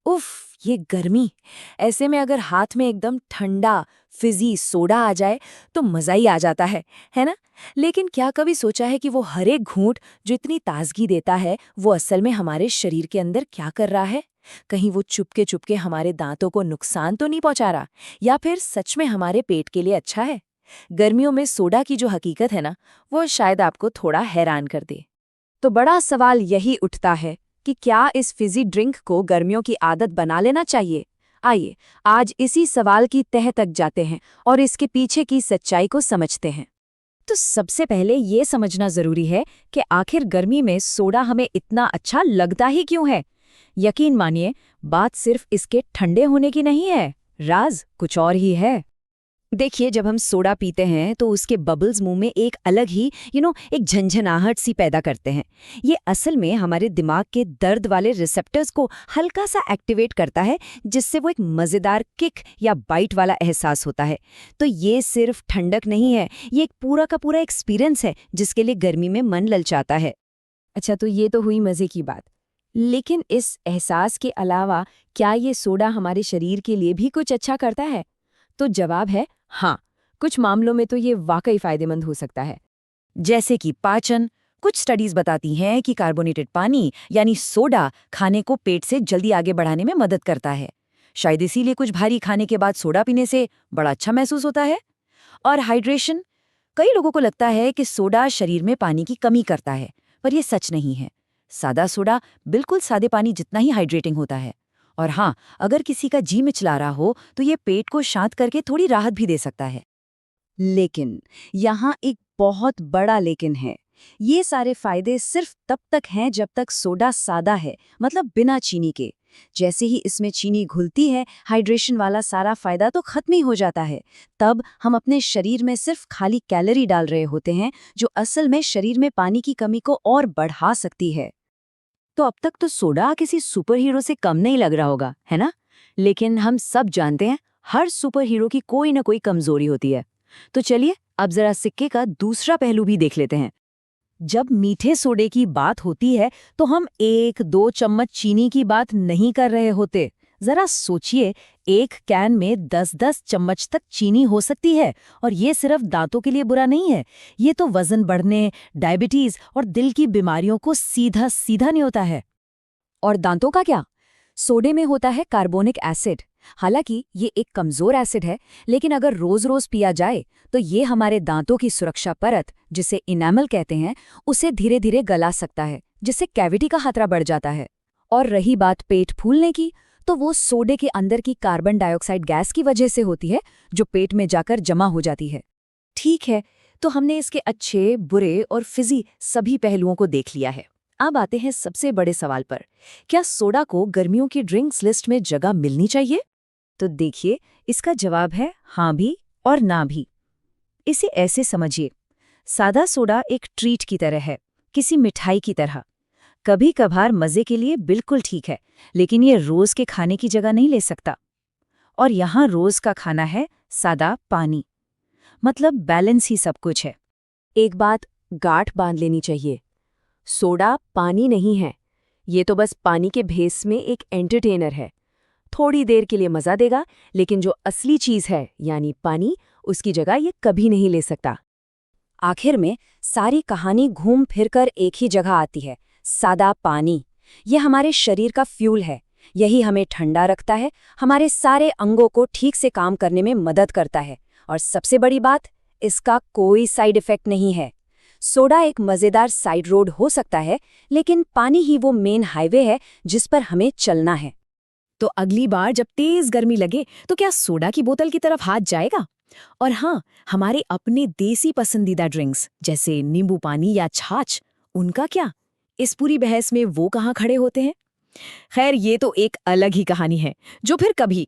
उफ, ये गर्मी। ऐसे में अगर हाथ में एकदम ठंडा फिजी सोडा आ जाए तो मजा ही आ जाता है ना? लेकिन क्या कभी सोचा है कि वो हर एक घूंट जो इतनी ताजगी देता है वो असल में हमारे शरीर के अंदर क्या कर रहा है? कहीं वो चुपके चुपके हमारे दांतों को नुकसान तो नहीं पहुंचा रहा, या फिर सच में हमारे पेट के लिए अच्छा है? गर्मियों में सोडा की जो हकीकत है ना, वो शायद आपको थोड़ा हैरान कर दे। तो बड़ा सवाल यही उठता है कि क्या इस फिजी ड्रिंक को गर्मियों की आदत बना लेना चाहिए। आइए आज इसी सवाल की तह तक जाते हैं और इसके पीछे की सच्चाई को समझते हैं। तो सबसे पहले ये समझना जरूरी है कि आखिर गर्मी में सोडा हमें इतना अच्छा लगता ही क्यों है। यकीन मानिए, बात सिर्फ इसके ठंडे होने की नहीं है, राज कुछ और ही है। देखिए, जब हम सोडा पीते हैं तो उसके बबल्स मुंह में एक अलग ही एक झंझनाहट सी पैदा करते हैं। ये असल में हमारे दिमाग के दर्द वाले रिसेप्टर्स को हल्का सा एक्टिवेट करता है, जिससे वो एक मज़ेदार किक या बाइट वाला एहसास होता है। तो ये सिर्फ ठंडक नहीं है, ये एक पूरा का पूरा एक्सपीरियंस है जिसके लिए गर्मी में मन ललचाता है। अच्छा, तो ये तो हुई मज़े की बात। लेकिन इस एहसास के अलावा क्या ये सोडा हमारे शरीर के लिए भी कुछ अच्छा करता है? तो जवाब है हाँ, कुछ मामलों में तो ये वाकई फायदेमंद हो सकता है। जैसे कि पाचन। कुछ स्टडीज बताती हैं कि कार्बोनेटेड पानी यानी सोडा खाने को पेट से जल्दी आगे बढ़ाने में मदद करता है। शायद इसीलिए कुछ भारी खाने के बाद सोडा पीने से बड़ा अच्छा महसूस होता है। और हाइड्रेशन। कई लोगों को लगता है कि सोडा शरीर में पानी की कमी करता है, पर यह सच नहीं है। सादा सोडा बिल्कुल सादे पानी जितना ही हाइड्रेटिंग होता है। और हाँ, अगर किसी का जी मिचला रहा हो तो ये पेट को शांत करके थोड़ी राहत भी दे सकता है। लेकिन यहाँ एक बहुत बड़ा लेकिन है। ये सारे फायदे सिर्फ तब तक हैं जब तक सोडा सादा है, मतलब बिना चीनी के। जैसे ही इसमें चीनी घुलती है, हाइड्रेशन वाला सारा फायदा तो खत्म ही हो जाता है। तब हम अपने शरीर में सिर्फ खाली कैलोरी डाल रहे होते हैं, जो असल में शरीर में पानी की कमी को और बढ़ा सकती है। तो अब तक तो सोडा किसी सुपर हीरो से कम नहीं लग रहा होगा, है ना? लेकिन हम सब जानते हैं, हर सुपर हीरो की कोई ना कोई कमजोरी होती है। तो चलिए अब जरा सिक्के का दूसरा पहलू भी देख लेते हैं। जब मीठे सोडे की बात होती है तो हम 1-2 चम्मच चीनी की बात नहीं कर रहे होते। जरा सोचिए, एक कैन में 10-10 चम्मच तक चीनी हो सकती है, और ये सिर्फ दांतों के लिए बुरा नहीं है। ये तो वजन बढ़ने, डायबिटीज और दिल की बीमारियों को सीधा सीधा न्योता है। और दांतों का क्या? सोडे में होता है कार्बोनिक एसिड। हालांकि ये एक कमजोर एसिड है, लेकिन अगर रोज रोज पिया जाए तो ये हमारे दांतों की सुरक्षा परत, जिसे इनेमल कहते हैं, उसे धीरे धीरे गला सकता है, जिससे कैविटी का खतरा बढ़ जाता है। और रही बात पेट फूलने की, तो वो सोडे के अंदर की कार्बन डाइऑक्साइड गैस की वजह से होती है, जो पेट में जाकर जमा हो जाती है। ठीक है, तो हमने इसके अच्छे, बुरे और फिजी सभी पहलुओं को देख लिया है। अब आते हैं सबसे बड़े सवाल पर, क्या सोडा को गर्मियों की ड्रिंक्स लिस्ट में जगह मिलनी चाहिए? तो देखिए, इसका जवाब है हाँ भी और ना भी। इसे ऐसे समझिए, सादा सोडा एक ट्रीट की तरह है, किसी मिठाई की तरह। कभी कभार मजे के लिए बिल्कुल ठीक है, लेकिन ये रोज के खाने की जगह नहीं ले सकता। और यहाँ रोज का खाना है सादा पानी, मतलब बैलेंस ही सब कुछ है। एक बात गांठ बांध लेनी चाहिए, सोडा पानी नहीं है। ये तो बस पानी के भेस में एक एंटरटेनर है। थोड़ी देर के लिए मजा देगा, लेकिन जो असली चीज है यानी पानी, उसकी जगह ये कभी नहीं ले सकता। आखिर में सारी कहानी घूम फिरकर एक ही जगह आती है, सादा पानी। ये हमारे शरीर का फ्यूल है। यही हमें ठंडा रखता है, हमारे सारे अंगों को ठीक से काम करने में मदद करता है। और सबसे बड़ी बात, इसका कोई साइड इफेक्ट नहीं है। सोडा एक मजेदार साइड रोड हो सकता है, लेकिन पानी ही वो मेन हाईवे है जिस पर हमें चलना है। तो अगली बार जब तेज गर्मी लगे तो क्या सोडा की बोतल की तरफ हाथ जाएगा? और हाँ, हमारे अपने देसी पसंदीदा ड्रिंक्स जैसे नींबू पानी या छाछ, उनका क्या? इस पूरी बहस में वो कहाँ खड़े होते हैं? खैर, ये तो एक अलग ही कहानी है, जो फिर कभी